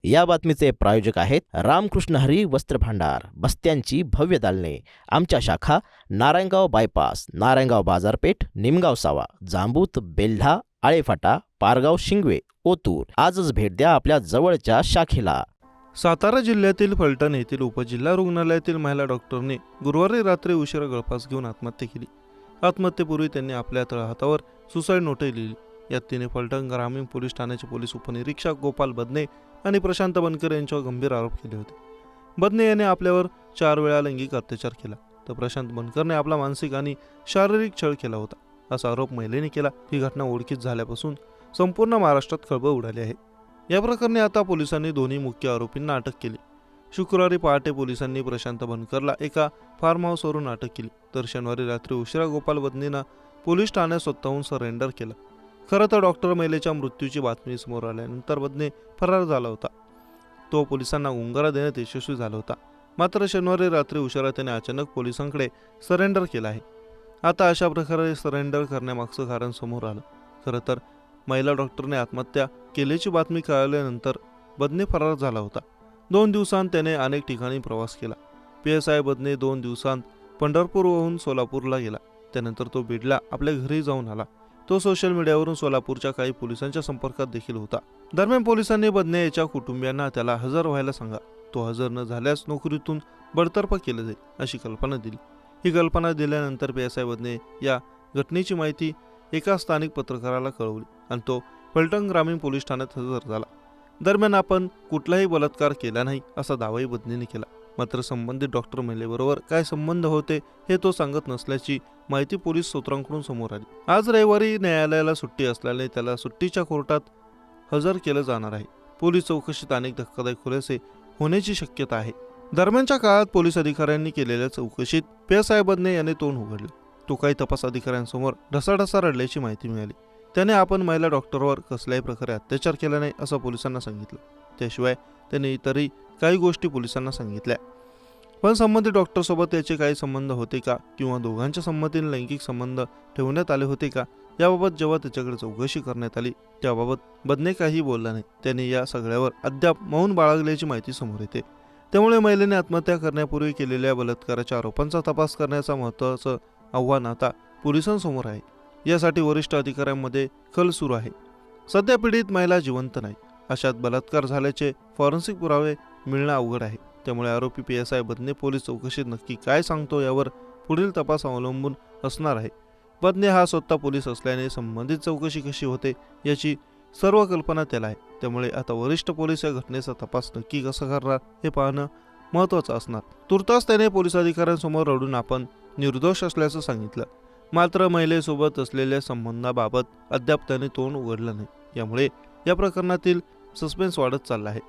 या बातमीचे प्रायोजक आहेत रामकृष्ण हरी वस्त्र भांडार, बस्त्यांची भव्य दालने. आमच्या शाखा नारायणगाव बायपास, नारायणगाव बाजारपेठ, निमगाव सावा, जांबूत, बेल्ढा, आळेफाटा, पारगाव, शिंगवे, ओतूर. आजच भेट द्या आपल्या जवळच्या शाखेला. सातारा जिल्ह्यातील फलटण येथील उपजिल्हा रुग्णालयातील महिला डॉक्टरने गुरुवारी रात्री उशिरा गळफास घेऊन आत्महत्या केली. आत्महत्येपूर्वी त्यांनी आपल्या तळहातावर सुसाईड नोटही लिहिली. यात तिने फलटण ग्रामीण पोलीस ठाण्याचे पोलीस उपनिरीक्षक गोपाल बदने आणि प्रशांत बनकर यांच्यावर गंभीर आरोप केले होते. बदने याने आपल्यावर 4 वेळा लैंगिक अत्याचार केला, तर प्रशांत बनकरने आपला मानसिक आणि शारीरिक छळ केला होता, असा आरोप महिलेने केला. ही घटना उघडकीस झाल्यापासून संपूर्ण महाराष्ट्रात खळबळ उडाली आहे. या प्रकरणी आता पोलिसांनी दोन्ही मुख्य आरोपींना अटक केली. शुक्रवारी पहाटे पोलिसांनी प्रशांत बनकरला एका फार्म हाऊसवरून अटक केली, तर शनिवारी रात्री उशिरा गोपाल बदनेनं पोलीस ठाण्यात स्वतःहून सरेंडर केलं. खरं तर डॉक्टर महिलेच्या मृत्यूची बातमी समोर आल्यानंतर बदने फरार झाला होता. तो पोलिसांना गुंगारा देण्यात यशस्वी झाला होता. मात्र शनिवारी रात्री उशिरा त्याने अचानक पोलिसांकडे सरेंडर केलं आहे. आता अशा प्रकारे सरेंडर करण्यामागचं कारण समोर आलं. खरं तर महिला डॉक्टरने आत्महत्या केल्याची बातमी कळाल्यानंतर बदने फरार झाला होता. 2 दिवसांत त्याने अनेक ठिकाणी प्रवास केला. PSI बदने 2 दिवसांत पंढरपूरहून सोलापूरला गेला. त्यानंतर तो बीडला आपल्या घरी जाऊन आला. तो सोशल मीडियावरून सोलापूरच्या काही पोलिसांच्या संपर्कात देखील होता. दरम्यान पोलिसांनी बदने याच्या कुटुंबियांना त्याला हजर व्हायला सांगा, तो हजर न झाल्यास नोकरीतून बडतर्फ केलं जाईल अशी कल्पना दिली. ही कल्पना दिल्यानंतर PSI बदने या घटनेची माहिती एका स्थानिक पत्रकाराला कळवली आणि तो फलटण ग्रामीण पोलीस ठाण्यात हजर झाला. दरम्यान आपण कुठलाही बलात्कार केला नाही असा दावाही बदनेने केला. मात्र संबंधित डॉक्टर महिलेबरोबर काय संबंध होते हे तो सांगत नसल्याची माहिती पोलीस सूत्रांकडून समोर आली. आज रविवारी न्यायालयाला सुट्टी असल्याने त्याला सुट्टीच्या कोर्टात हजर केलं जाणार आहे. पोलीस चौकशीत अनेक धक्कादायक खुलासे होण्याची शक्यता आहे. दरम्यानच्या काळात पोलीस अधिकाऱ्यांनी केलेल्या चौकशीत PSI बदने याने तोंड उघडले. तो काही तपास अधिकाऱ्यांसमोर ढसाढसा रडल्याची माहिती मिळाली. त्याने आपण महिला डॉक्टरवर कसल्याही प्रकारे अत्याचार केला नाही असं पोलिसांना सांगितलं. त्याशिवाय त्याने इतरही काही गोष्टी पोलिसांना सांगितल्या. पण संबंधित डॉक्टरसोबत याचे काही संबंध होते का किंवा दोघांच्या संमतीने लैंगिक संबंध ठेवण्यात आले होते का याबाबत जेव्हा त्याच्याकडे चौकशी करण्यात आली त्याबाबत बदने काही बोलला नाही. त्याने या सगळ्यावर अद्याप मौन बाळगल्याची माहिती समोर येते. त्यामुळे महिलेने आत्महत्या करण्यापूर्वी केलेल्या बलात्काराच्या आरोपांचा तपास करण्याचं महत्त्वाचं आव्हान आता पोलिसांसमोर आहे. यासाठी वरिष्ठ अधिकाऱ्यांमध्ये खल सुरू आहे. सध्या पीडित महिला जिवंत नाही. अशात बलात्कार झाल्याचे फॉरेन्सिक पुरावे मिळणं अवघड आहे. त्यामुळे आरोपी PSI बदने पोलीस चौकशीत नक्की काय सांगतो यावर पुढील तपास अवलंबून असणार आहे. बदने हा स्वतः पोलीस असल्याने संबंधित चौकशी कशी होते याची सर्व कल्पना त्याला आहे. त्यामुळे आता वरिष्ठ पोलीस या घटनेचा तपास नक्की कसा करणार हे पाहणं महत्त्वाचं असणार. तुर्तास त्याने पोलीस अधिकाऱ्यांसमोर रडून आपण निर्दोष असल्याचं सांगितलं. मात्र महिलेसोबत असलेल्या संबंधाबाबत अद्याप त्याने तोंड उघडलं नाही. यामुळे या प्रकरणातील सस्पेन्स वाढत चालला आहे.